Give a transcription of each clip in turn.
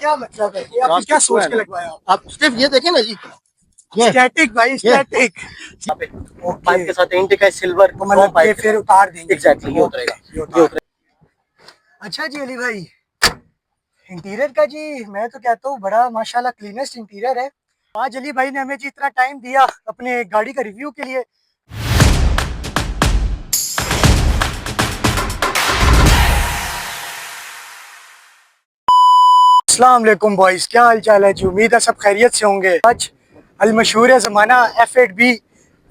क्या मतलब है? ये आपने क्या सोच के लगवाया? आप सिर्फ ये देखें ना जी, स्टैटिक भाई, स्टैटिक। पाइप के साथ इंटेक है सिल्वर, तो मतलब ये फिर उतार देंगे। एग्जैक्टली ये उतरेगा, ये उतार। अच्छा जी अली भाई, इंटीरियर का जी मैं तो कहता हूँ बड़ा माशाल्लाह क्लीनेस्ट इंटीरियर है। आज अली भाई ने हमें जी इतना टाइम दिया अपने गाड़ी का रिव्यू के लिए। अस्सलाम वालेकुम बॉयज, क्या हाल चाल है जी? उम्मीद है सब खैरियत से होंगे। आज अल मशहूर ज़माना F8B,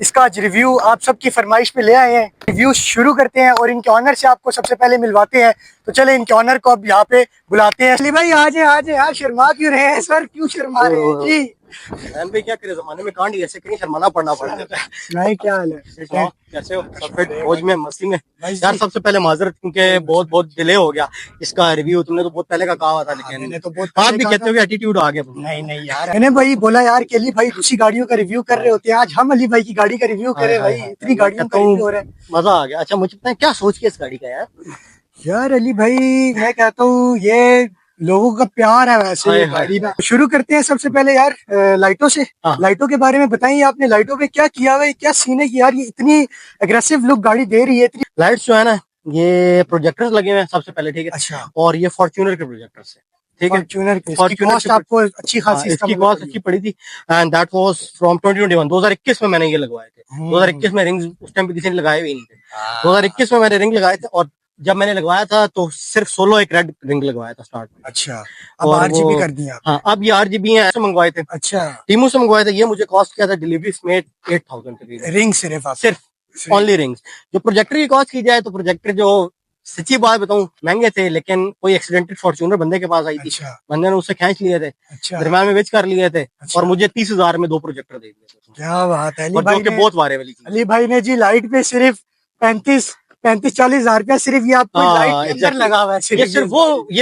इसका आज रिव्यू आप सबकी फरमाइश पे ले आए हैं। रिव्यू शुरू करते हैं और इनके ऑनर से आपको सबसे पहले मिलवाते हैं। तो चले इनके ऑनर को अब यहाँ पे बुलाते हैं। अली भाई आज यार, शर्मा क्यों रहे हैं सर? क्यों शर्मा रहे हैं जी? भाई क्या करे, जमाने में कांड ऐसे कहीं शर्माना पड़ना पड़ा है। नहीं, क्या हाल है? कैसे हो? सब फिट, फौज में, मस्ती में? यार सबसे पहले माजरत, क्योंकि बहुत डिले हो गया इसका रिव्यू। तुमने तो बहुत पहले का कहा था, लेकिन मैंने तो बहुत आप भी कहते हो कि एटीट्यूड आ गया। नहीं यार, मैंने भाई बोला यार कि अली भाई दूसरी गाड़ियों का रिव्यू कर रहे होते हैं, आज हम अली भाई की गाड़ी का रिव्यू करें। भाई इतनी गाड़ियों का रिव्यू हो रहा है, मजा आ गया। अच्छा मुझे पता है क्या सोच के इस गाड़ी का यार अली भाई मैं कहता हूँ ये लोगों का प्यार है वैसे ये गाड़ी ना। शुरू करते हैं सबसे पहले यार लाइटों से। लाइटों के बारे में बताइए, आपने लाइटों पे क्या किया हुआ है? क्या सीन है कि यार ये इतनी एग्रेसिव लुक गाड़ी दे रही है? इतनी लाइट्स जो है ना, ये प्रोजेक्टर्स लगे हुए हैं सबसे पहले, ठीक है। अच्छा। और ये फॉर्च्यूनर के प्रोजेक्टर्स है, ठीक है। फॉर्च्यूनर कॉस्ट आपको अच्छी खासी, इसकी कॉस्ट अच्छी पड़ी थी, एंड दैट वाज फ्रॉम 2021 में मैंने ये लगवाए थे। 2021 में रिंग्स उस टाइम पे किसी ने लगाए हुए नहीं थे। 2021 में मैंने रिंग लगाए थे, और जब मैंने लगवाया था तो सिर्फ सोलो एक रेड रिंग लगवाया था स्टार्ट में। अच्छा, अब आरजीबी कर दिया? हाँ, अब ये आरजीबी है, ऐसे मंगवाए थे। अच्छा, टीमू से मंगवाए थे। ये मुझे कॉस्ट किया था डिलीवरी समेत 8000 रिंग, सिर्फ ओनली रिंग्स। जो प्रोजेक्टर की कॉस्ट की जाए तो प्रोजेक्टर जो सच्ची बात बताऊं महंगे थे, लेकिन कोई एक्सीडेंटेड फॉर्च्यूनर बंदे के पास आई थी। अच्छा। बंदे ने उससे खींच लिए थे। अच्छा। दरम्यान में बेच कर लिए थे। अच्छा। और मुझे 30,000 में 2 प्रोजेक्टर दे दिए थे। क्या बात है अली भाई ने, बहुत वारे वाली अली भाई ने जी लाइट पे सिर्फ 35-40 हजार रुपया सिर्फ ये आपको लाइट के अंदर लगा हुआ है। ये सिर्फ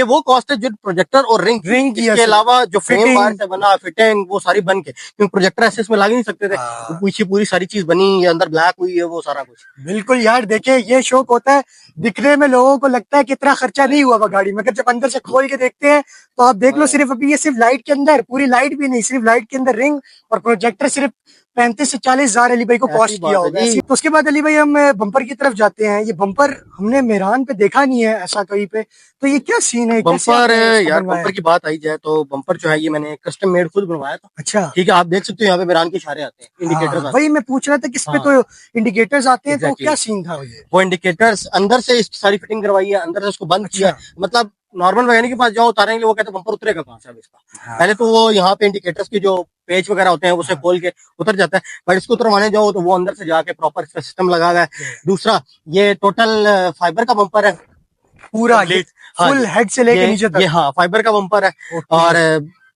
वो कॉस्ट है जो प्रोजेक्टर और रिंग की, इसके अलावा जो फ्रेम बाहर से बना, फिटिंग, वो सारी बन के, क्योंकि प्रोजेक्टर ऐसे इसमें लगा नहीं सकते थे। पीछे पूरी सारी चीज बनी, ये अंदर ब्लैक हुई है, वो सारा कुछ। बिल्कुल यार, देखे ये शौक होता है दिखने में, लोगों को लगता है कि इतना खर्चा नहीं हुआ गाड़ी में, जब अंदर से खोल के देखते हैं तो आप देख लो सिर्फ अभी ये सिर्फ लाइट के अंदर, पूरी लाइट भी नहीं, सिर्फ लाइट के अंदर रिंग और प्रोजेक्टर सिर्फ 35 से 40 हजार अली भाई को कॉस्ट किया होगा। तो उसके बाद अली भाई हम बम्पर की तरफ जाते हैं। ये बम्पर हमने मेहरान पे देखा नहीं है ऐसा कहीं पे, तो ये क्या सीन है? बम्पर यार, बम्पर की बात आई जाए तो बम्पर जो है ये मैंने कस्टम मेड खुद बनवाया था। अच्छा, ठीक है। आप देख सकते हो यहाँ पे मेहरान के इशारे आते हैं, इंडिकेटर्स। वही मैं पूछ रहा था कि इस पे तो इंडिकेटर्स आते हैं, तो क्या सीन था वो इंडिकेटर्स अंदर से इसकी सारी फिटिंग करवाई है, अंदर से उसको बंद किया। मतलब नॉर्मल मैकेनिक के पास जाओ उतारने के लिए, वो कहते हैं बम्पर उतरेगा कहाँ से अब इसका। पहले तो वो यहाँ पे इंडिकेटर्स की जो पेज वगैरह होते हैं उसे खोल के उतर जाता है, बट इसको उतरवाने जाओ तो वो अंदर से जाके प्रॉपर इसका सिस्टम लगा है। दूसरा, ये टोटल फाइबर का बम्पर है पूरा, फुल हेड से लेके नीचे तक। ये हाँ फाइबर का बम्पर है। और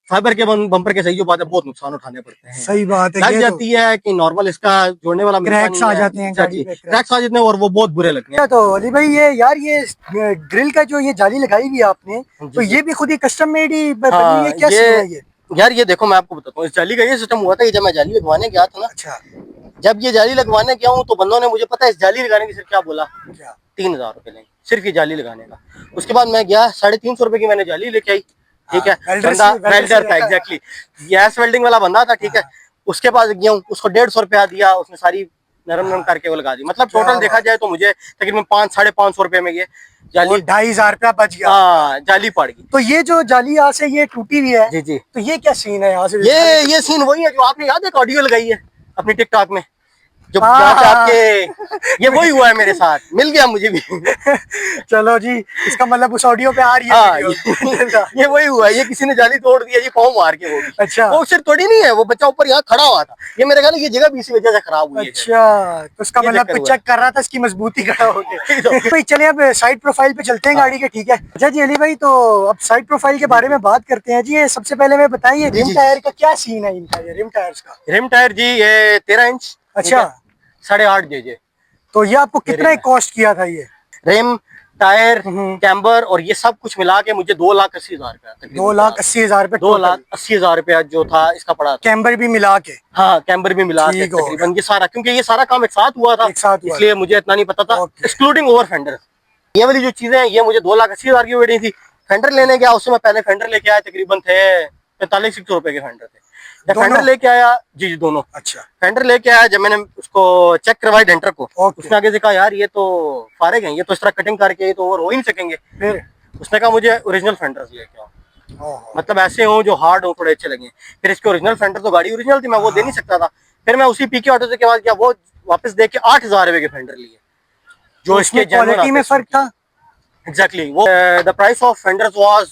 फाइबर के बम्पर के सही जो बात है, बहुत नुकसान उठाने पड़ते हैं। सही बात है, लग जाती है कि नॉर्मल इसका जोड़ने वाला क्रैक्स आ जाते हैं, क्रैक्स आ जाते हैं, और वो बहुत बुरे लगते हैं। तो अली भाई ये यार ये ग्रिल का जो ये जाली लगाई हुई है आपने, तो ये भी खुद ही कस्टम मेड ही बनी है? क्या सीन है ये? यार ये देखो मैं आपको बताता हूँ, इस जाली का ये सिस्टम हुआ था कि जब मैं जाली लगवाने गया था ना। अच्छा। जब ये जाली लगवाने गया हूँ तो बंदों ने मुझे पता है इस जाली लगाने की सिर्फ क्या बोला, 3,000 रुपए लेंगे सिर्फ ये जाली लगाने का। उसके बाद मैं गया, 350 रुपए की मैंने जाली लेके आई। ठीक है, बंदा वेल्डर था, एग्जैक्टली गैस वेल्डिंग वाला बंदा था। ठीक है, उसके पास गया हूँ, उसको 150 रुपया दिया, उसने सारी नरम करके वो लगा दी। मतलब टोटल देखा जाए तो मुझे तकरीबन 500-550 रुपए में ये जाली 2,500 रुपया बच गया। हाँ, जाली पड़ गई। तो ये जो जाली यहाँ से ये टूटी हुई है, जी, तो ये क्या सीन है यहाँ से? ये सीन वही है जो आपने याद है ऑडियो लगाई है अपनी टिकटॉक में, जो आपके ये वही हुआ है मेरे साथ, मिल गया मुझे भी। चलो जी, इसका मतलब उस ऑडियो पे आ रही है। ये वही हुआ है, ये किसी ने जाली तोड़ दिया जी, पाँव मार के। वो भी अच्छा, वो सिर्फ तोड़ी नहीं है, वो बच्चा ऊपर यहाँ खड़ा हुआ था। ये मेरे ख्याल ये जगह भी इसी वजह से खराब हुई है। अच्छा, तो उसका मतलब चेक कर रहा था इसकी मजबूती खड़ा होके। तो चलिए अब साइड प्रोफाइल पे चलते हैं गाड़ी के, ठीक है? अच्छा जी अली भाई, तो अब साइड प्रोफाइल के बारे में बात करते हैं जी। ये सबसे पहले मैं बताइए रिम टायर का क्या सीन है इनका? ये रिम टायर्स का, रिम टायर जी ये 13 इंच। अच्छा, 8.5 JJ। तो ये आपको कितना कॉस्ट किया था? ये रिम, टायर, कैम्बर और ये सब कुछ मिला के मुझे 2,80,000 रुपया, 2,80,000 रुपए, 2,80,000 रुपया जो था इसका पड़ा। कैम्बर भी मिला के? हाँ, कैम्बर भी मिला के तकरीबन ये सारा, क्योंकि ये सारा काम एक साथ हुआ था, इसलिए मुझे इतना नहीं पता था, एक्सक्लूडिंग ओवर फेंडर। ये वाली जो चीजें हैं ये मुझे 2,80,000 की पड़ी थी। फेंडर लेने गया, उससे मैं पहले फेंडर लेके आया, तकरीबन थे 4500 रुपए के फेंडर थे। जब दोनों? फेंडर लेके आया, जी दोनों। अच्छा। फेंडर लेके आया, जब मैंने उसको चेक करवाया डेंटर को, उसने आगे से कहा यार ये तो फारेग हैं, ये तो इस तरह कटिंग करके ये तो ओवर हो ही नहीं सकेंगे। फिर उसने कहा मुझे ओरिजिनल फेंडर्स लेके आओ, मतलब ऐसे हो जो हार्ड हो, थोड़े अच्छे लगे। फिर इसके ओरिजिनल फेंडर, तो गाड़ी ओरिजिनल थी, मैं वो दे नहीं सकता था। फिर मैं उसी पीके ऑटो से के बाद क्या वो वापस दे के 8000 रुपए के फेंडर लिए, जो इसके क्वालिटी में फर्क था। एग्जैक्टली वो the price of fenders was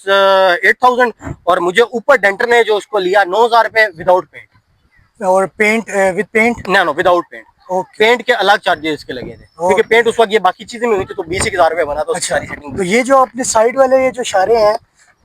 8000, और मुझे ऊपर डेंटर ने जो उसको लिया 9000 रुपए विदाउट पेंट। और paint with paint? No without paint. Paint के अलग चार्जेस इसके लगे थे, क्योंकि पेंट उस वक्त ये बाकी चीजें में हुई थी, तो 20,000 रुपए बना था उसकी सारी सेटिंग। तो ये जो अपने साइड वाले ये जो इशारे हैं,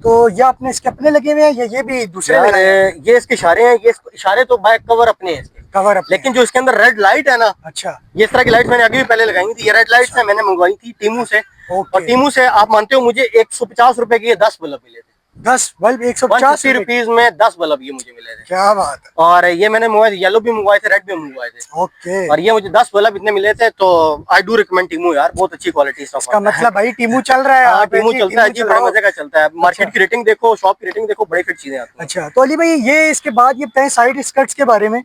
तो ये अपने इसके अपने लगे हुए हैं या ये भी दूसरे लगाए हैं? ये इसके इशारे हैं, ये इशारे तो बैक कवर अपने हैं इसके, कवर अपने। लेकिन जो इसके अंदर रेड लाइट है ना, अच्छा, ये इस तरह की लाइट मैंने आगे भी पहले लगाई थी। ये रेड लाइट है, मैंने मंगवाई थी टीमू से। और टीमू से आप मानते हो मुझे 150 रुपए के 10 बल्ब मिले थे। 10 बल्ब 150 रुपीज में 10 बल्ब ये मुझे मिले थे। क्या बात है। और ये मैंने मंगवाए थे, येलो भी मंगवाए थे, रेड भी मंगवाए थे। ओके। और ये मुझे 10 बल्ब इतने मिले थे, तो आई डू रिकमेंड टीमू यार, बहुत अच्छी क्वालिटी इसका। इसका मतलब भाई टीमू चल रहा है। हाँ, टीमू चलता है जी, बड़ा मजे का चलता है। मार्केट की रेटिंग देखो, शॉप की रेटिंग देखो, बड़ी फिट चीजें आती हैं। अच्छा, तो अली भाई ये इसके बाद ये बताएं साइड स्कर्ट्स के बारे में,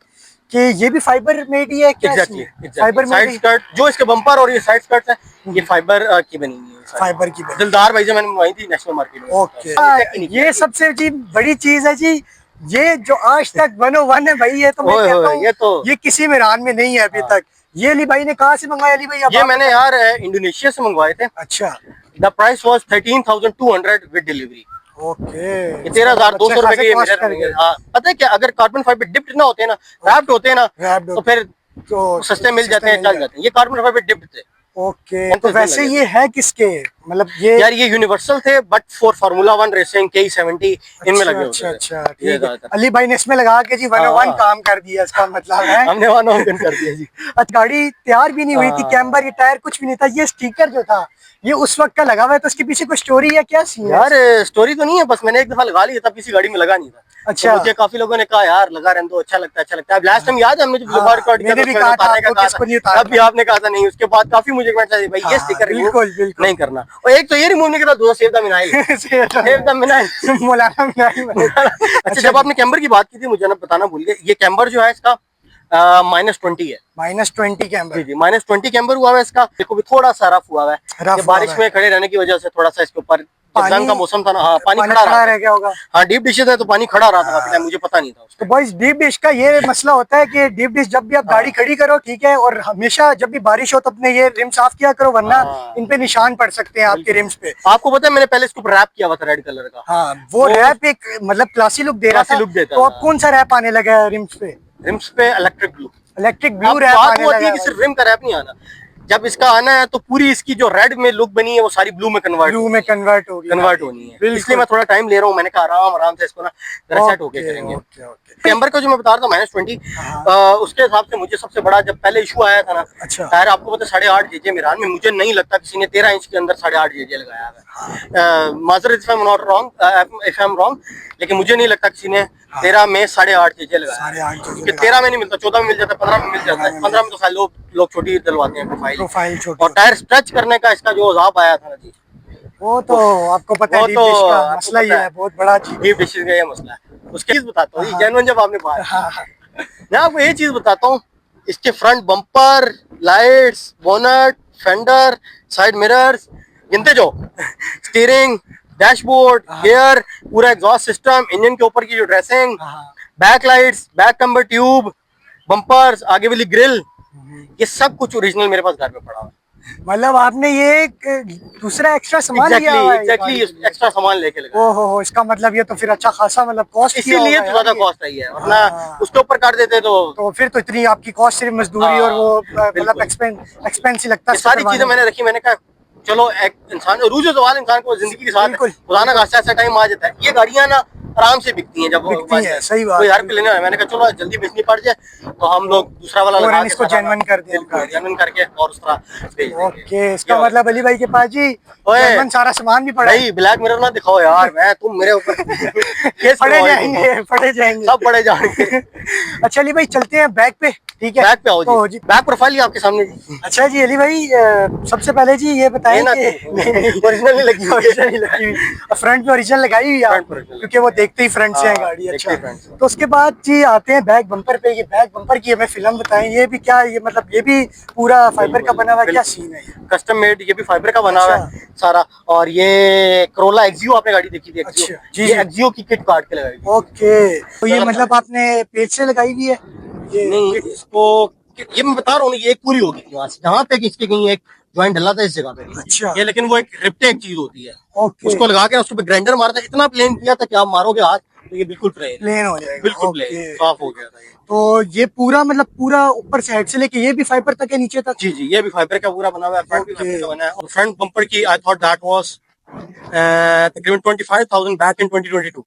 कि ये भी फाइबर मेड ही है क्या? एग्जैक्टली, फाइबर साइड स्कर्ट जो इसके बम्पर और ये साइड स्कर्ट है, ये फाइबर की बनी हुई है। फाइबर की बनी। दिलदार भाई से मैंने मंगवाई थी नेशनल मार्केट में। ओके। ये सबसे जी बड़ी चीज है जी, ये जो आज तक 101 है भाई, ये तो मैं कहता हूं ये किसी में ईरान में नहीं है अभी तक। ये अली भाई ने कहाँ से मंगाया अली भाई? ये मैंने यार इंडोनेशिया से मंगवाए थे। अच्छा। The price was 13,200 with delivery. Okay. 13,200 रुपए के मिरर। हाँ, पता है क्या, अगर कार्बन फाइबर डिप्ड ना होते हैं ना, रैप्ड होते हैं ना, तो फिर तो सस्ते मिल जाते हैं, चल जाते हैं। ये कार्बन फाइबर डिप्ड थे। ओके। तो वैसे ये है किसके, मतलब ये यार ये यूनिवर्सल थे, but for formula 1 racing K70 इनमें लगे होते थे। अच्छा, ठीक है। अली भाई ने इसमें लगा के जी 101 काम कर दिया, इसका मतलब है हमने 101 कर दिया जी। गाड़ी तैयार भी नहीं हुई थी, कैम्बर ये टायर कुछ भी नहीं था। ये स्टिकर जो था ये उस वक्त का लगा हुआ है, तो उसके पीछे कोई स्टोरी है क्या? सीन यार स्टोरी तो नहीं है, बस मैंने एक दफा लगा लिया था, किसी गाड़ी में लगा नहीं था। अच्छा। तो मुझे काफी लोगों ने कहा यार लगा रहने दो, अच्छा लगता है, अच्छा लगता है। लास्ट टाइम याद है हमने जब रिकॉर्ड किया, मैंने भी कहा था तब भी आपने कहा था नहीं। उसके बाद काफी मुझे कमेंट आए भाई ये स्टिकर रिमूव नहीं करना, और एक तो ये रिमूव नहीं करना, दूसरा सेव द मिनाइल। सेव द मिनाइल मौलाना मिनाइल। अच्छा, जब आपने कैम्बर की बात की थी, मुझे ना बताना भूल गए, ये कैम्बर जो है इसका -20 है। -20 कैम्बर? जी जी, -20 कैम्बर हुआ है इसका। देखो भी थोड़ा सा रफ हुआ है, बारिश में खड़े रहने की वजह से थोड़ा सा इसके ऊपर, जंग का मौसम था ना, हाँ पानी खड़ा रह गया होगा। हाँ, डीप डिशेज है तो पानी खड़ा रहा था काफी टाइम, मुझे पता नहीं था उसका। तो बॉयज डीप डिश का ये मसला होता है कि डीप डिश जब भी आप गाड़ी खड़ी करो, ठीक है, और हमेशा जब भी बारिश हो तो अपने ये रिम साफ किया करो, वरना इन पे निशान पड़ सकते हैं आपके रिम्स पे। आपको पता है मैंने पहले इसको रैप किया हुआ था रेड कलर का। हाँ, वो रैप एक मतलब क्लासी लुक दे रहा था। तो अब कौन सा रैप आने लगा है रिम्स पे? रिम्स पे electric blue. Electric blue wrap आने लगा है। कि सिर्फ रिम का रैप नहीं आना, जब इसका आना है तो पूरी इसकी जो रेड में लुक बनी है वो सारी ब्लू में कन्वर्ट होनी है। इसलिए मैं थोड़ा टाइम ले रहा हूँ, मैंने कहा आराम से इसको ना जरा सेट होके करेंगे। कैम्बर का जो मैं बता रहा था -20, उसके हिसाब से मुझे सबसे बड़ा जब पहले इशू आया था ना, टायर आपको पता 8.5 JJ में ईरान में, मुझे नहीं लगता किसी ने 13 इंच के अंदर 8.5 JJ लगाया है। माजरत if I am not wrong, if I am wrong, लेकिन मुझे नहीं लगता किसी ने 13 में 8.5 JJ लगाया, क्योंकि 13 में नहीं मिलता, 14 में मिल जाता है, 15 में मिल जाता है। 15 में तो खाली लोग छोटी डलवाते हैं प्रोफाइल। और टायर स्ट्रेच करने का इसका जो औजार आया था ना जी, वो तो आपको पता है, डीप डिश का मसला ही है, बहुत बड़ा डीप डिश का ये मसला है। उसकी चीज बताता हूँ, जेन्युइन जब आपने बात, मैं आपको ये चीज बताता हूँ, इसके front bumper, lights, bonnet, fender, side mirrors, गिनते जाओ, स्टीयरिंग, डैशबोर्ड, गियर, पूरा एग्जॉस्ट सिस्टम, इंजन के ऊपर की जो dressing, back lights, back camber tube, bumpers, आगे वाली ग्रिल, ये सब कुछ ओरिजिनल मेरे पास घर में पड़ा हुआ है। मतलब आपने ये दूसरा एक्स्ट्रा सामान लिया हुआ है? एग्जैक्टली एक्स्ट्रा सामान लेके लगा। ओहो, इसका मतलब ये तो फिर अच्छा खासा मतलब कॉस्ट, इसीलिए तो ज्यादा कॉस्ट आई है, वरना उसके ऊपर काट देते तो फिर तो इतनी आपकी कॉस्ट सिर्फ मजदूरी और वो मतलब एक्सपेंस ही लगता है। सारी चीजें मैंने रखी, मैंने कहा चलो एक इंसान रूजो सवाल इंसान को जिंदगी के साथ रोजाना का ऐसा टाइम आ जाता है। ये गाड़ियां ना आराम से बिकती हैं, जब बिकती है, सही बात, कोई हर पे लेने, मैंने कहा चलो जल्दी बेचनी पड़ जाए, तो हम लोग दूसरा वाला लगा के इसको जेन्युइन कर देंगे, जेन्युइन करके और उस तरह भेज देंगे। ओके, इसका मतलब अली भाई के पास जी ओए, जेन्युइन सारा सामान भी पड़ा है। भाई ब्लैक मिरर ना दिखाओ यार, मैं तुम मेरे ऊपर केस पड़े जाएंगे, पड़े जाएंगे, सब पड़े जाएंगे। अच्छा अली भाई चलते हैं बैक पे, ठीक है? बैक पे आओ तो जी, बैक प्रोफाइल ही आपके सामने जी। अच्छा जी अली भाई, सबसे पहले जी ये बताएं कि ओरिजिनल नहीं लगी, ओरिजिनल नहीं लगी हुई, फ्रंट में ओरिजिनल लगाई हुई है क्योंकि वो देखते ही फ्रंट से है गाड़ी। अच्छा, तो उसके बाद जी आते हैं बैक बम्पर पे। ये बैक बम्पर की हमें फिल्म बताएं, ये भी क्या, ये मतलब ये भी पूरा फाइबर का बना हुआ, क्या सीन है? कस्टम मेड, ये भी फाइबर का बना हुआ है सारा। और ये कोरोला एक्सियो आपने गाड़ी देखी थी, एक्सियो जी, एक्सियो की किट काट के लगाई। ओके, तो ये मतलब आपने पेज से लगाई हुई है? ये नहीं, इसको ये मैं बता रहा हूँ, ये एक पूरी होगी जहाँ पे इसके कहीं एक ज्वाइंट डला था इस जगह पे। अच्छा, ये लेकिन वो एक रिप्टे एक चीज होती है, ओके, उसको लगा के उसको ग्राइंडर मारता है, इतना प्लेन किया था कि आप मारोगे हाथ तो ये बिल्कुल प्लेन हो जाएगा, बिल्कुल प्लेन साफ हो गया था ये। तो ये पूरा मतलब पूरा ऊपर से हेड से लेके ये भी फाइबर तक है नीचे तक? जी जी, ये भी फाइबर का पूरा बना हुआ है, फ्रंट भी फाइबर का बना है। और फ्रंट बम्पर की आई थॉट दैट वाज तकरीबन 25,000 बैक इन 2022,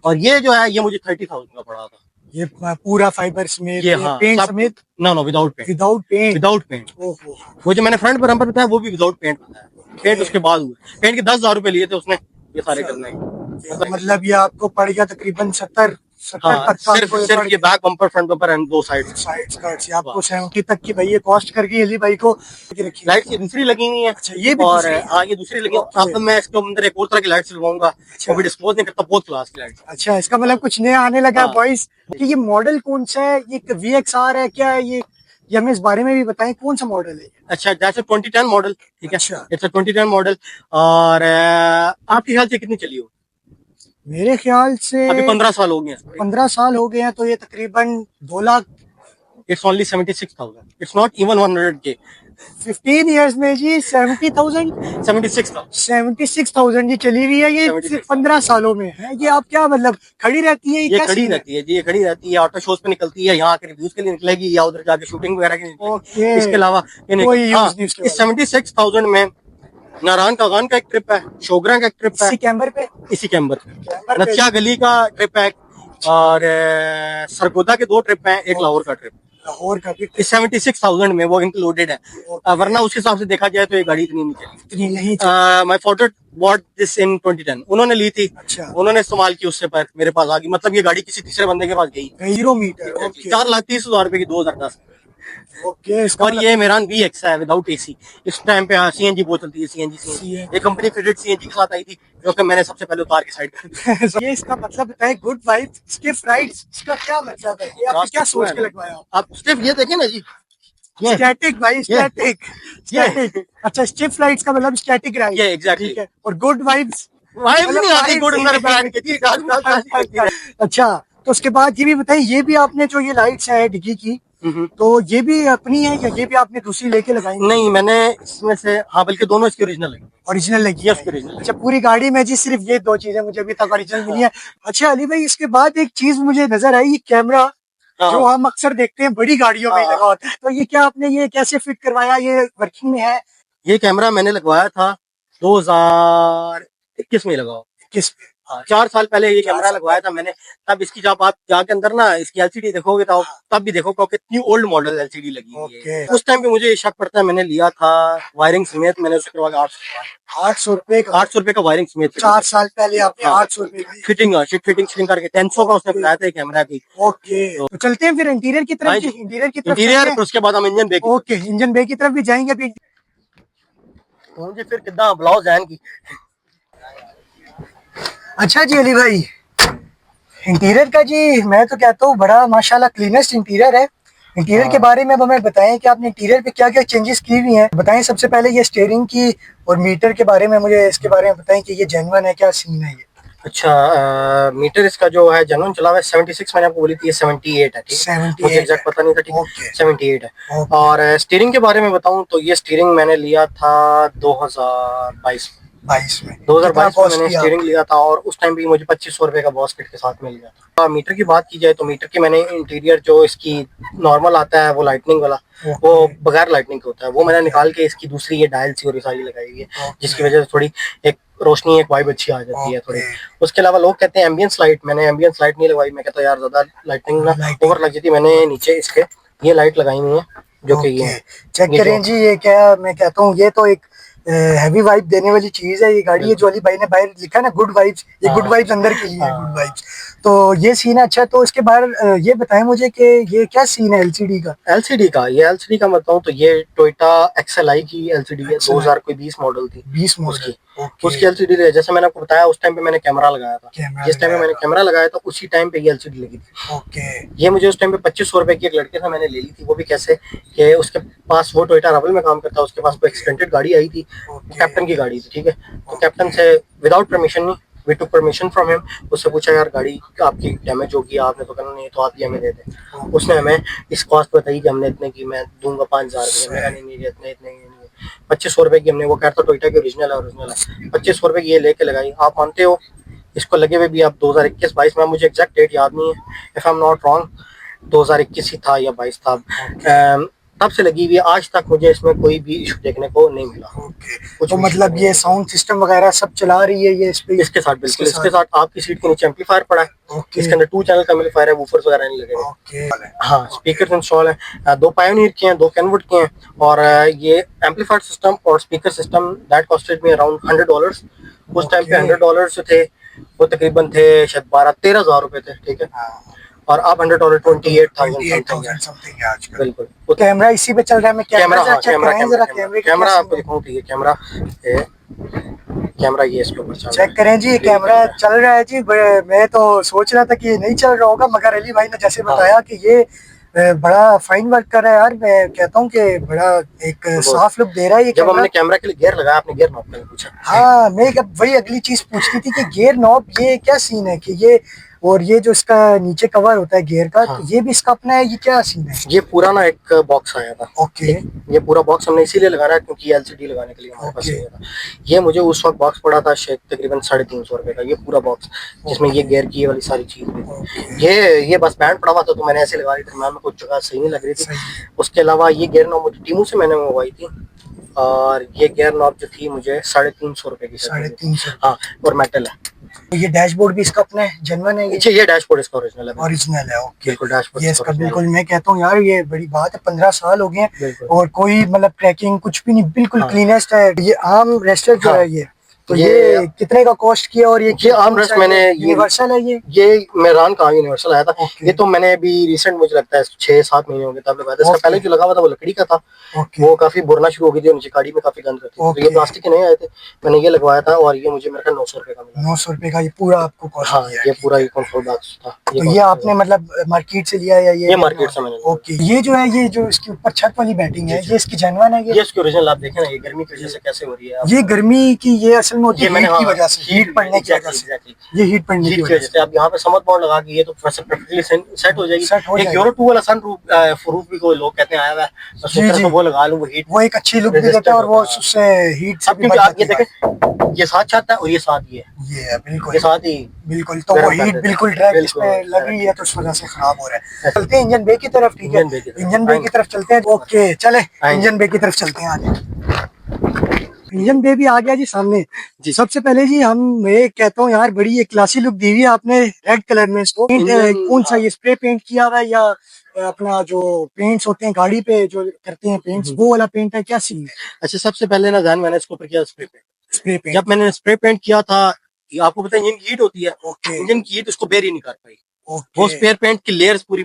और ये जो है ये मुझे 30,000 का पड़ा था। ये पूरा फाइबर समेत, ये हाँ, पेंट समेत? No without paint, without paint, without paint. ओहो, वो जो मैंने फ्रंट बम्पर बताया वो भी विदाउट पेंट बताया, पेंट उसके बाद हुआ। पेंट के 10,000 रुपए लिए थे उसने ये सारे करने के। मतलब ये आपको पड़ गया तकरीबन 70 हाँ, तक का। सिर्फ ये back bumper, front bumper and दो साइड साइड आपको 70 तक की भाई ये कॉस्ट करके अली भाई को रखी। लाइट की दूसरी लगी हुई है। अच्छा, ये भी और हाँ, ये दूसरी लगी है। अब मैं इसके अंदर एक और तरह की लाइट लगाऊंगा, वो भी डिस्पोज नहीं करता, बहुत क्लास की लाइट। अच्छा, इसका मतलब कुछ नया आने लगा है बॉयज। कि ये मॉडल कौन सा है? ये VXR है क्या है ये हमें इस बारे में भी बताएं, कौन सा मॉडल है? अच्छा, जैसे 2010 मॉडल, ठीक है? अच्छा, इट्स 2010 मॉडल। और आपके ख्याल से कितनी चली हो? मेरे ख्याल से अभी 15 साल हो गए हैं। 15 साल हो गए हैं, तो ये तकरीबन 2 lakh. It's only 76,000, it's not even 100K। 15 years में जी 70,000, 76,000 जी चली हुई है, ये सिर्फ 15 सालों में है। ये आप क्या मतलब खड़ी रहती है? ये खड़ी रहती है जी, ये खड़ी रहती है, ऑटो शोज पे निकलती है, यहाँ के रिव्यूज के लिए निकलेगी या उधर जाके शूटिंग वगैरह के लिए। इसके अलावा इस 76,000 में नारायण कागान का एक ट्रिप है, शोगरा का एक ट्रिप है, इसी कैम्बर पे, इसी कैम्बर पे नक्शा गली का ट्रिप है, और सरगोदा के 2 ट्रिप हैं, एक लाहौर का ट्रिप। लाहौर का भी 76,000 में वो इंक्लूडेड है। वरना उस हिसाब से देखा जाए तो ये गाड़ी इतनी नहीं चली। My father bought this in 2010, उन्होंने ली थी। अच्छा, उन्होंने इस्तेमाल की, उससे पर मेरे पास आ गई, मतलब ये गाड़ी किसी तीसरे बंदे के पास गई। 0 मीटर, 4,30,000 रुपए की 2010। ओके, और ये मेरान VX है विदाउट AC। इस टाइम पे CNG बहुत चलती है, CNG। ये कंपनी फिटेड CNG के साथ आई थी, जो कि मैंने सबसे पहले उतार के साइड कर। ये इसका मतलब बताएं, गुड वाइब स्टिफ राइड्स, इसका क्या मतलब है? ये आपने क्या सोच के लगवाया? आप स्टिफ ये देखें ना जी, स्टैटिक भाई, स्टैटिक। अच्छा, स्टिफ राइड्स का मतलब स्टैटिक राइड, ये एग्जैक्टली। ठीक है। और गुड वाइब्स, वाइब नहीं आती गुड अंदर बैठ के जी। अच्छा, तो उसके बाद ये भी बताइए, ये भी आपने जो ये लाइट्स है डिग्गी की, तो ये भी अपनी है या ये भी आपने दूसरी लेके लगाई? नहीं, मैंने इसमें से, हाँ बल्कि दोनों इसकी ओरिजिनल है। ओरिजिनल लगी है? ओरिजिनल। अच्छा, पूरी गाड़ी में जी सिर्फ ये 2 चीजें मुझे अभी तक ओरिजिनल मिली है। अच्छा अली भाई, इसके बाद एक चीज मुझे नजर आई, ये कैमरा जो हम अक्सर देखते हैं बड़ी गाड़ियों में लगा होता है, तो ये क्या आपने ये कैसे फिट करवाया? ये वर्किंग में है? ये कैमरा मैंने लगवाया था 2021 में लगाओ। किस? हाँ, 4 साल पहले ये कैमरा लगवाया था मैंने। तब इसकी जब आप जाके अंदर ना इसकी LCD देखोगे तो तब भी देखो कितनी ओल्ड मॉडल LCD लगी हुई है। उस टाइम पे मुझे ये शक पड़ता है, मैंने लिया था वायरिंग समेत, मैंने उसके करवा 800 रुपए का, 800 रुपए का वायरिंग समेत। 4 साल पहले आपने 800 रुपए की फिटिंग करके 300 का उसने बताया था कैमरा की। ओके, तो चलते हैं फिर इंटीरियर की तरफ। इंटीरियर उसके बाद हम engine bay. Okay, engine bay की तरफ भी जाएंगे अभी। जी फिर कितना ब्लाउज जैन की। अच्छा जी अली भाई, इंटीरियर का जी मैं तो कहता हूँ बड़ा माशाल्लाह क्लीनेस्ट इंटीरियर है। इंटीरियर के बारे में अब हमें बताएं कि आपने इंटीरियर पे क्या क्या चेंजेस की हुई हैं, बताएं। सबसे पहले ये स्टीयरिंग की और मीटर के बारे में मुझे इसके बारे में बताएं कि ये जेन्युइन है, क्या सीन है ये? अच्छा, मीटर इसका जो है जेन्युइन चला हुआ है 76, मैंने आपको बोली थी, ये 78 है, ठीक है? मुझे एग्जैक्ट पता नहीं था, ठीक है? 78 है। और स्टीयरिंग के बारे में बताऊं तो ये स्टीयरिंग मैंने लिया था 2022 में 2022 में मैंने स्टीयरिंग लिया था, और उस टाइम भी मुझे 2500 रुपए का बॉस किट के साथ मिल गया था। मीटर की बात की जाए तो मीटर की मैंने इंटीरियर जो इसकी नॉर्मल आता है वो लाइटनिंग वाला, वो बगैर लाइटनिंग होता है, वो मैंने निकाल के इसकी दूसरी ये डायल सी और सारी लगाई हुई है, जिसकी वजह से थोड़ी एक रोशनी एक वाइब अच्छी आ जाती है थोड़ी। उसके अलावा लोग कहते हैं एम्बियंस लाइट, मैंने एम्बियंस लाइट नहीं लगवाई, मैं कहता यार ज्यादा लाइटिंग ना ओवर लग जाती। मैंने नीचे इसके ये लाइट लगाई हुई है जो कि ये चेक करें जी, ये क्या मैं कहता हूँ, ये तो एक हैवी वाइब देने वाली चीज है ये गाड़ी है। जो अली भाई ने बाहर लिखा है ना गुड वाइब्स, ये गुड वाइब्स अंदर के लिए है, गुड वाइब्स। तो ये सीन है। अच्छा, तो इसके बाहर ये बताएं मुझे कि ये क्या सीन है एलसीडी का? एलसीडी का, ये एलसीडी का बताऊं तो ये टोयोटा एक्सएलआई की एलसीडी है, 2020 मॉडल थी, 20 उसकी उसकी एलसीडी है। जैसे मैंने आपको बताया उस टाइम पे मैंने कैमरा लगाया था, जिस टाइम पे मैंने कैमरा लगाया था उसी टाइम पे ये एलसीडी लगी थी। ओके। ये मुझे उस टाइम पे 2500 रुपए की एक लड़के से मैंने ले ली थी। वो भी कैसे कि उसके पास, वो टोयोटा रवल में काम करता है, उसके पास कोई एक्सटेंडेड गाड़ी आई थी, कैप्टन की गाड़ी थी, ठीक है। तो कैप्टन से विदाउट परमिशन नहीं, we took permission from him, उससे पूछा यार गाड़ी आपकी डैमेज होगी, आपने तो करना नहीं है, तो आप ये हमें दे दें। उसने हमें इस कॉस्ट बताई कि हमने इतने की, मैं दूंगा 5000 रुपये, मैंने नहीं इतने इतने 2500 रुपए की हमने, वो कहता टोयोटा की ओरिजिनल है, ओरिजिनल है, 2500 रुपए की ये लेके लगाई। आप मानते हो इसको लगे हुए भी आप 2021-22 में, मुझे एग्जैक्ट डेट याद नहीं है, if I am not wrong 2021 ही था या 22 था, तब से लगी हुई है, आज तक मुझे इसमें कोई भी इशू देखने को नहीं मिला। तो मतलब ये साउंड सिस्टम वगैरह सब चला रही है ये इस पे? इसके साथ बिल्कुल, इसके साथ आपकी सीट के नीचे एम्पलीफायर पड़ा है, इसके अंदर 2 चैनल का एम्पलीफायर है, वूफर्स वगैरह नहीं लगे। हाँ, स्पीकर इंस्टॉल है, 2 पायोनियर के हैं, 2 कैनवुड के हैं, और ये एम्पलीफायर सिस्टम और speaker system that costed me around $100। उस टाइम पे $100 जो थे वो तकरीबन थे शायद 12-13 हजार रुपए थे, ठीक है। और अब $100 28,000 समथिंग है आजकल। बिल्कुल। तो कैमरा इसी पे चल रहा है? मैं कैमरा कैमरा आपको दिखाऊं तो ये कैमरा ये इसके ऊपर चेक करें जी, कैमरा चल रहा है जी। मैं तो सोच रहा था कि ये नहीं चल रहा होगा, मगर अली भाई ने जैसे बताया कि ये बड़ा फाइन वर्क कर रहा है यार। मैं कहता हूँ कि बड़ा एक साफ लुक दे रहा है ये। जब हमने कैमरा के लिए गियर लगाया, आपने गियर नॉब का पूछा। हाँ, मैं वही अगली चीज पूछती थी कि गियर नॉब ये क्या सीन है कि ये, और ये जो इसका नीचे कवर होता है गियर का, तो ये भी इसका अपना है, ये क्या सीन है? ये पूरा ना एक बॉक्स आया था। ओके। ये पूरा बॉक्स हमने इसीलिए लगाना है क्योंकि एलसीडी लगाने के लिए हमारे पास आया था। ये मुझे उस वक्त बॉक्स पड़ा था शायद तकरीबन 350 रुपए का, ये पूरा बॉक्स जिसमें ये गियर की वाली सारी चीज थी। ये बस बैंड पड़ा हुआ था तो मैंने ऐसे लगा ली थी, मैं कुछ जगह सही नहीं लग रही थी। उसके अलावा ये गियर नॉब मुझे टीमू से मैंने मंगवाई थी, और ये गियर नॉब जो थी मुझे 350 रुपए की। 350? हाँ, और मेटल है। तो ये डैशबोर्ड भी इसका अपना है, जेन्युइन है ये डैशबोर्ड इसका ओरिजिनल है। ओरिजिनल है, ओके। बिल्कुल डैशबोर्ड ये इसका बिल्कुल, मैं कहता हूँ यार ये बड़ी बात है, 15 साल हो गए हैं और कोई मतलब क्रैकिंग कुछ भी नहीं, बिल्कुल क्लीनेस्ट है। ये आर्म रेस्टर जो है ये, तो ये कितने का कॉस्ट किया? और ये आर्म रेस्ट मैंने यूनिवर्सल है ये मेरान का यूनिवर्सल आया था। ये तो मैंने अभी रिसेंट, मुझे लगता है 6-7 महीने होंगे तब लगाया था। इसका पहले जो लगा हुआ था वो लकड़ी का था, वो काफी बुरना शुरू हो गई थी, नीचे गाड़ी में काफी गंद करती थी, तो ये प्लास्टिक के नहीं आए थे, मैंने ये लगवाया था और ये मुझे मेरे 900 रुपए का मिला। 900 रुपए का ये पूरा आपको कॉस्ट? हाँ, ये पूरा ये कंट्रोल बॉक्स था। तो ये आपने मतलब मार्केट से लिया या ये मार्केट से मैंने? ओके। ये जो है, ये जो इसके ऊपर छत वाली बैटिंग है, ये इसकी जेन्युइन है? ये इसकी ओरिजिनल। आप देखें ना, ये गर्मी की वजह से कैसे हो रही है। ये गर्मी की, ये असल में होती है हीट पड़ने की वजह से, ये हीट पड़ने की वजह से। आप यहाँ पे समर बाउंड लगा के ये तो परफेक्टली सेट हो जाएगी। एक यूरो 2 वाला सन रूफ भी कोई लोग कहते हैं आया हुआ है, तो वो लगा लूं, वो हीट, वो एक अच्छी लुक भी देता है और वो उससे हीट से भी बच जाती है। ये देखें, ये साथ छत है और ये साथ ये है, बिल्कुल ये साथ ही, बिल्कुल। तो वो हीट बिल्कुल डायरेक्ट इसमें लग रही है, तो उस वजह से खराब हो रहा है। चलते हैं इंजन बे की तरफ, ठीक है? इंजन बे की तरफ चलते हैं। ओके, चले इंजन बे की तरफ चलते हैं। आगे इंजन बे भी आ गया जी सामने जी। सबसे पहले जी मैं कहता हूँ यार, बड़ी एक क्लासी लुक दी हुई है आपने रेड कलर में। इसको कौन सा ये स्प्रे पेंट किया हुआ है या अपना जो पेंट्स होते हैं गाड़ी पे जो करते हैं पेंट्स, वो वाला पेंट है, क्या सीन है? अच्छा, सबसे पहले ना मैंने इसको ऊपर किया स्प्रे पेंट। जब मैंने स्प्रे पेंट किया था, आपको पता है इंजन की हीट होती है, इंजन की हीट उसको बेर ही नहीं कर पाई। वो स्पेयर पेंट की लेयर्स पूरी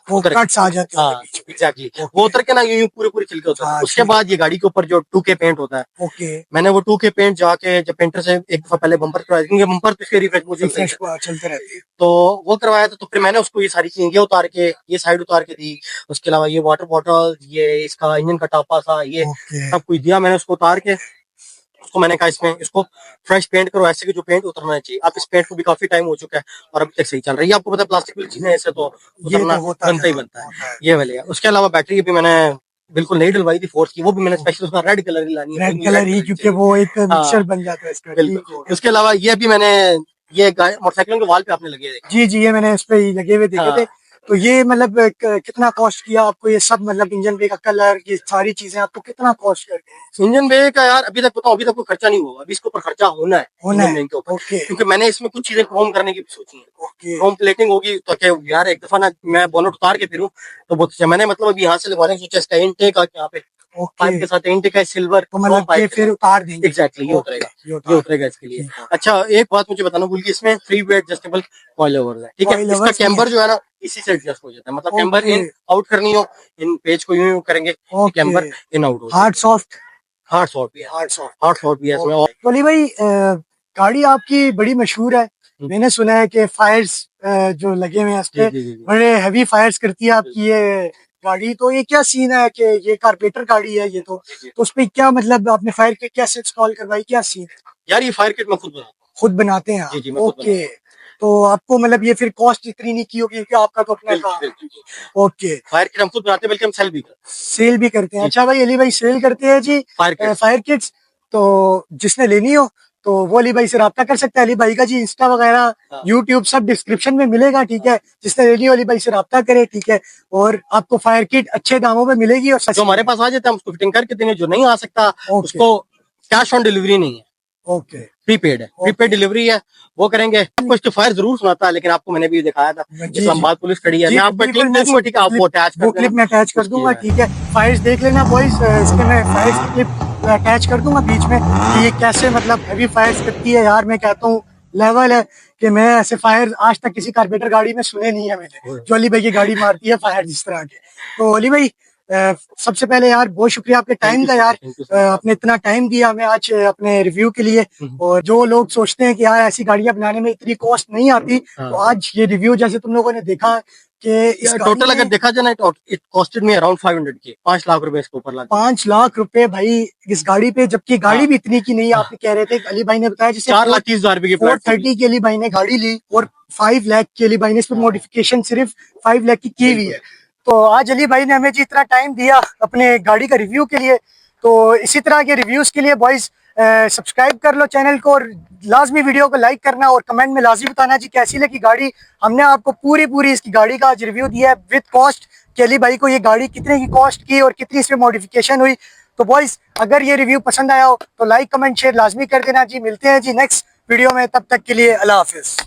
वो कट्स आ जाते हैं। हाँ, एग्जैक्टली। वो उतर के ना यूं पूरे छिलके होते हैं। उसके बाद ये गाड़ी के ऊपर जो 2K पेंट होता है, ओके, मैंने वो 2K पेंट जाके जब पेंटर से एक दफा पहले बम्पर करवाया, क्योंकि बम्पर तो रिफ्रेश चलते रहते हैं, तो वो करवाया था। तो फिर मैंने उसको ये सारी चीजें उतार के, ये साइड उतार के दी। उसके अलावा ये वाटर बॉटल, ये इसका इंजन का टापा था, ये सब कुछ दिया मैंने उसको उतार के। उसको मैंने कहा इसमें इसको फ्रेश पेंट करो, ऐसे कि जो पेंट उतरना चाहिए। अब इस पेंट को भी काफी टाइम हो चुका है और अभी तक सही चल रही है। आपको पता है प्लास्टिक वाली चीजें ऐसे तो उतरना बनता ही बनता है, ये वाले। उसके अलावा बैटरी भी मैंने बिल्कुल नहीं डलवाई थी फोर्स की, वो भी मैंने स्पेशल उसका रेड कलर ही लानी है, रेड कलर ही, क्योंकि वो एक मिक्सचर बन जाता है इसका। बिल्कुल। उसके अलावा ये भी मैंने, ये मोटरसाइकिलों के वाल पे आपने लगे थे? जी, ये मैंने इस पे लगे हुए देखे थे। तो ये मतलब कितना कॉस्ट किया आपको ये सब, मतलब इंजन पे का कलर, ये सारी चीजें आपको कितना कॉस्ट कर गए? इंजन बे का यार अभी तक बताओ, अभी तक कोई खर्चा नहीं हुआ, अभी इसके ऊपर खर्चा होना है, होना इंजन है। बे के ऊपर। ओके क्योंकि मैंने इसमें कुछ चीजें क्रोम करने की भी सोची है। ओके क्रोम प्लेटिंग होगी तो क्या यार, एक दफा ना मैं बोनट उतार के फिरूं तो बहुत अच्छा। मैंने मतलब अभी यहाँ से लगवाने की सोचा, इसका इनटेक यहाँ पे ओके। पाइप के साथ इनटेक है सिल्वर, तो मतलब ये फिर उतार देंगे। एग्जैक्टली ये ओके, उतरेगा, ये ये उतार उतरेगा इसके लिए। ठीक है। अच्छा एक बात मुझे बताना भूल गई, इसमें 3 वे एडजस्टेबल कॉइल ओवर है, ठीक है। Coil इसका overs भी कैम्बर है। जो है ना इसी से एडजस्ट हो जाता है, मतलब कैम्बर ओके इन आउट करनी हो, इन पेज को यूं करेंगे, ओके। कैम्बर इन आउट हो जाएगा। हार्ड सॉफ्ट, हार्ड सॉफ्ट भी है, हार्ड सॉफ्ट। हार्ड सॉफ्ट भी है इसमें। और तो अली भाई गाड़ी आपकी बड़ी मशहूर है, मैंने सुना है कि फायर्स जो लगे हुए हैं इस जी पे जी जी जी। बड़े हैवी फायर्स करती है आपकी ये गाड़ी। तो ये क्या सीन है कि ये कारपेटर गाड़ी है ये, तो उस पे क्या मतलब आपने फायर किट कैसे इंस्टॉल करवाई, क्या सीन है? यार ये फायर किट मैं खुद बनाता हूँ। खुद बनाते हैं जी आप? जी मैं खुद बनाता ओके। तो आपको मतलब ये फिर कॉस्ट इतनी नहीं की होगी क्योंकि आपका तो अपना हूँ। काम है। बिल्कुल ओके। फायर किट हम खुद बनाते हैं, बल्कि हम सेल भी करते सेल भी करते हैं? हैं। अच्छा भाई, अली भाई सेल करते हैं जी फायर किट फायर किट्स। तो जिसने लेनी हो तो वो अली भाई से रब्ता कर सकता है। अली भाई का जी इंस्टा वगैरह हाँ। यूट्यूब सब डिस्क्रिप्शन में मिलेगा, ठीक है। जिसने लेनी हो अली भाई से रब्ता करे, ठीक है। और आपको फायर किट अच्छे दामों में मिलेगी और जो सस्ती हमारे में। पास आ जाता है हम उसको फिटिंग करके देंगे, जो नहीं आ सकता ओके उसको कैश ऑन डिलीवरी नहीं है, ओके प्रीपेड है, प्रीपेड डिलीवरी है, वो करेंगे। आपको इसके फायर जरूर सुनाता है, लेकिन आपको मैंने भी दिखाया था, जी जी इस्लामाबाद पुलिस खड़ी है। जी मैं आपको बिल्कुल, क्लिप मैं दे दूंगा, ठीक है, आप वो अटैच कर वो क्लिप देना में अटैच कर उसकी। दूंगा, ठीक है। फाइल्स देख लेना बॉयज, इसके मैं फाइल्स की क्लिप अटैच कर दूंगा बीच में कि ये कैसे मतलब हैवी फायर्स करती है। यार मैं कहता हूँ लेवल है कि मैं ऐसे फायर आज तक किसी कारपेटर गाड़ी में सुने नहीं है मैंने, जो अली भाई की गाड़ी मारती है फायर जिस तरह के। तो अली भाई सबसे पहले यार बहुत शुक्रिया आपके टाइम का यार, आपने इतना टाइम दिया हमें आज अपने रिव्यू के लिए। और जो लोग सोचते हैं कि यार ऐसी गाड़ियां बनाने में इतनी कॉस्ट नहीं आती, तो आज ये रिव्यू जैसे तुम लोगों ने देखा कि इस टोटल अगर देखा जाए ना, इट कॉस्टेड मी अराउंड 500 के, 5 लाख रुपए इसके ऊपर लगा। 5 लाख रुपए भाई इस गाड़ी पे, जबकि गाड़ी भी इतनी की नहीं है। आपने कह रहे थे अली भाई ने बताया जैसे 4,30,000 रुपए की 430 के अली भाई ने गाड़ी ली और 5 लाख के अली भाई ने इस पर मॉडिफिकेशन सिर्फ 5 लाख की हुई है। तो आज अली भाई ने हमें जी इतना टाइम दिया अपने गाड़ी का रिव्यू के लिए। तो इसी तरह के रिव्यूज के लिए बॉयज सब्सक्राइब कर लो चैनल को, और लाजमी वीडियो को लाइक करना और कमेंट में लाजमी बताना जी कैसी लगी गाड़ी। हमने आपको पूरी इसकी गाड़ी का आज रिव्यू दिया है विद कॉस्ट कि अली भाई को ये गाड़ी कितने की कॉस्ट की और कितनी इसमें मॉडिफिकेशन हुई। तो बॉयज अगर ये रिव्यू पसंद आया हो तो लाइक कमेंट शेयर लाजमी कर देना जी। मिलते हैं जी नेक्स्ट वीडियो में, तब तक के लिए अल्लाह हाफिज।